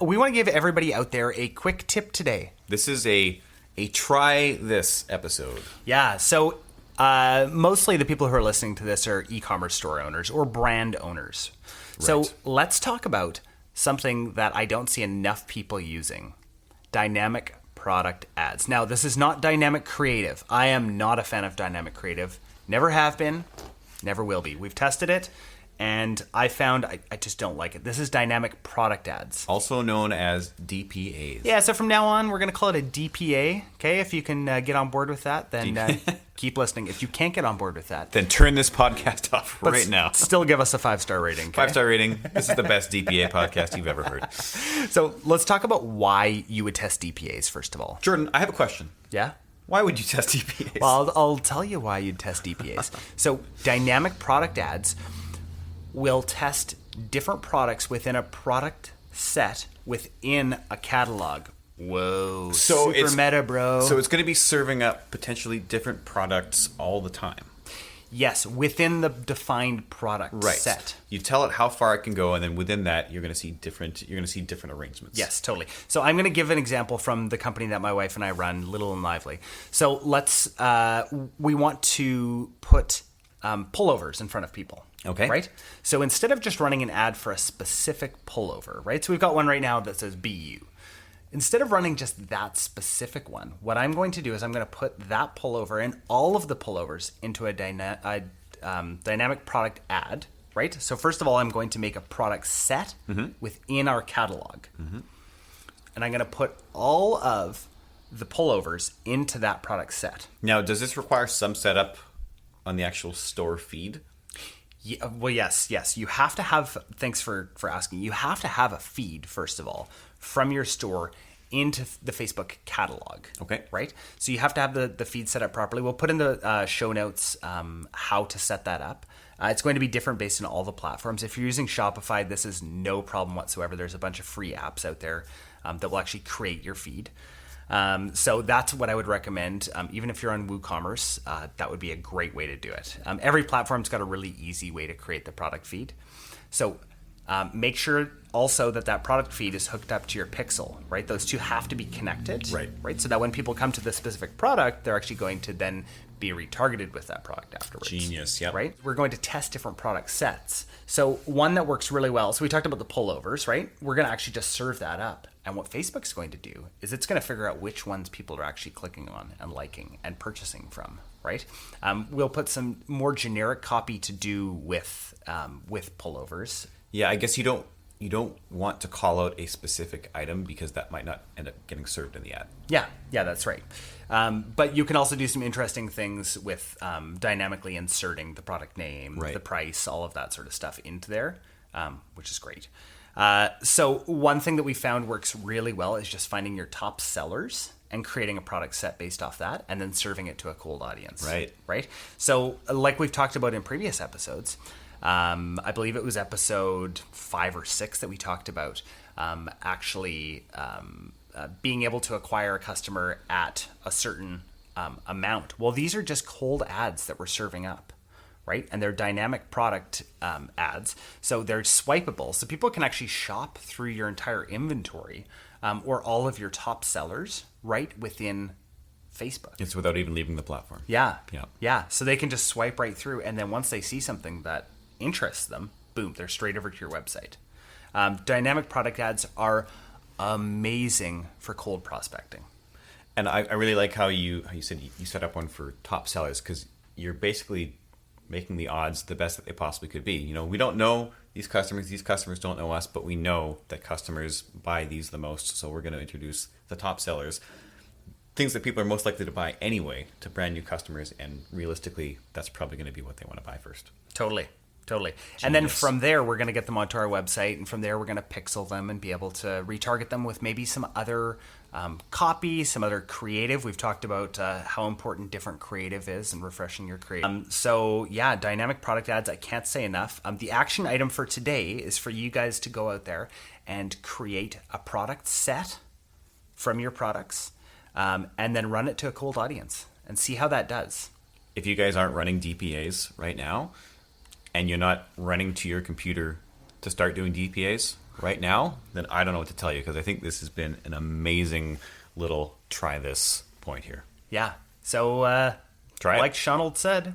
We want to give everybody out there a quick tip today. This is a try this episode. Yeah, so mostly the people who are listening to this are e-commerce store owners or brand owners. Right. So let's talk about something that I don't see enough people using. Dynamic product ads. Now, this is not dynamic creative. I am not a fan of dynamic creative. Never have been, never will be. We've tested it, and I found I just don't like it. This is dynamic product ads. Also known as DPAs. Yeah, so from now on, we're going to call it a DPA. Okay, if you can get on board with that, then keep listening. If you can't get on board with that, then turn this podcast off right now. Still give us a 5-star rating. Okay? 5-star rating. This is the best DPA podcast you've ever heard. So let's talk about why you would test DPAs, first of all. Jordan, I have a question. Yeah? Why would you test DPAs? Well, I'll tell you why you'd test DPAs. So dynamic product ads will test different products within a product set within a catalog. Whoa, so super meta, bro. So it's going to be serving up potentially different products all the time. Yes, within the defined product set. You tell it how far it can go, and then within that, you're going to see different arrangements. Yes, totally. So I'm going to give an example from the company that my wife and I run, Little and Lively. So we want to put pullovers in front of people. Okay. Right? So instead of just running an ad for a specific pullover, right? So we've got one right now that says BU. Instead of running just that specific one, what I'm going to do is I'm going to put that pullover and all of the pullovers into a dynamic product ad, right? So first of all, I'm going to make a product set within our catalog. Mm-hmm. And I'm going to put all of the pullovers into that product set. Now, does this require some setup on the actual store feed? Yeah, well, yes. You have to have, thanks for asking, you have to have a feed, first of all, from your store into the Facebook catalog. Okay. Right? So you have to have the feed set up properly. We'll put in the show notes how to set that up. It's going to be different based on all the platforms. If you're using Shopify, this is no problem whatsoever. There's a bunch of free apps out there that will actually create your feed. So that's what I would recommend. Even if you're on WooCommerce, that would be a great way to do it. Every platform's got a really easy way to create the product feed. So make sure also that product feed is hooked up to your pixel, right? Those two have to be connected, right? So that when people come to the specific product, they're actually going to then be retargeted with that product afterwards. Genius, yeah. Right? We're going to test different product sets. So one that works really well, so we talked about the pullovers, right? We're going to actually just serve that up. And what Facebook's going to do is it's going to figure out which ones people are actually clicking on and liking and purchasing from, right? We'll put some more generic copy to do with pullovers. Yeah, I guess you don't want to call out a specific item because that might not end up getting served in the ad. Yeah, that's right. But you can also do some interesting things with dynamically inserting the product name, the price, all of that sort of stuff into there, which is great. So one thing that we found works really well is just finding your top sellers and creating a product set based off that and then serving it to a cold audience. Right? So like we've talked about in previous episodes, I believe it was episode 5 or 6 that we talked about being able to acquire a customer at a certain amount. Well, these are just cold ads that we're serving up, right? And they're dynamic product ads. So they're swipeable. So people can actually shop through your entire inventory or all of your top sellers right within Facebook. It's without even leaving the platform. Yeah. So they can just swipe right through. And then once they see something that interests them, boom, they're straight over to your website. Dynamic product ads are amazing for cold prospecting. And I really like how you said you set up one for top sellers because you're basically making the odds the best that they possibly could be. You know, we don't know these customers don't know us, but we know that customers buy these the most. So we're going to introduce the top sellers, things that people are most likely to buy anyway, to brand new customers. And realistically, that's probably going to be what they want to buy first. Totally. Genius. And then from there, we're going to get them onto our website. And from there, we're going to pixel them and be able to retarget them with maybe some other copy, some other creative. We've talked about how important different creative is and refreshing your creative. So yeah, dynamic product ads, I can't say enough. The action item for today is for you guys to go out there and create a product set from your products and then run it to a cold audience and see how that does. If you guys aren't running DPAs right now, and you're not running to your computer to start doing DPAs, right now, then I don't know what to tell you, because I think this has been an amazing little try this point here. Yeah. So, Try it. like Shonald said,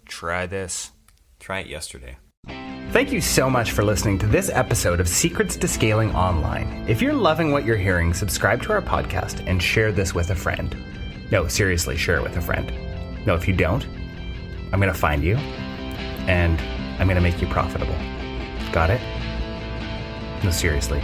try this. Try it yesterday. Thank you so much for listening to this episode of Secrets to Scaling Online. If you're loving what you're hearing, subscribe to our podcast and share this with a friend. No, seriously, share it with a friend. No, if you don't, I'm going to find you and I'm going to make you profitable. Got it? No, seriously.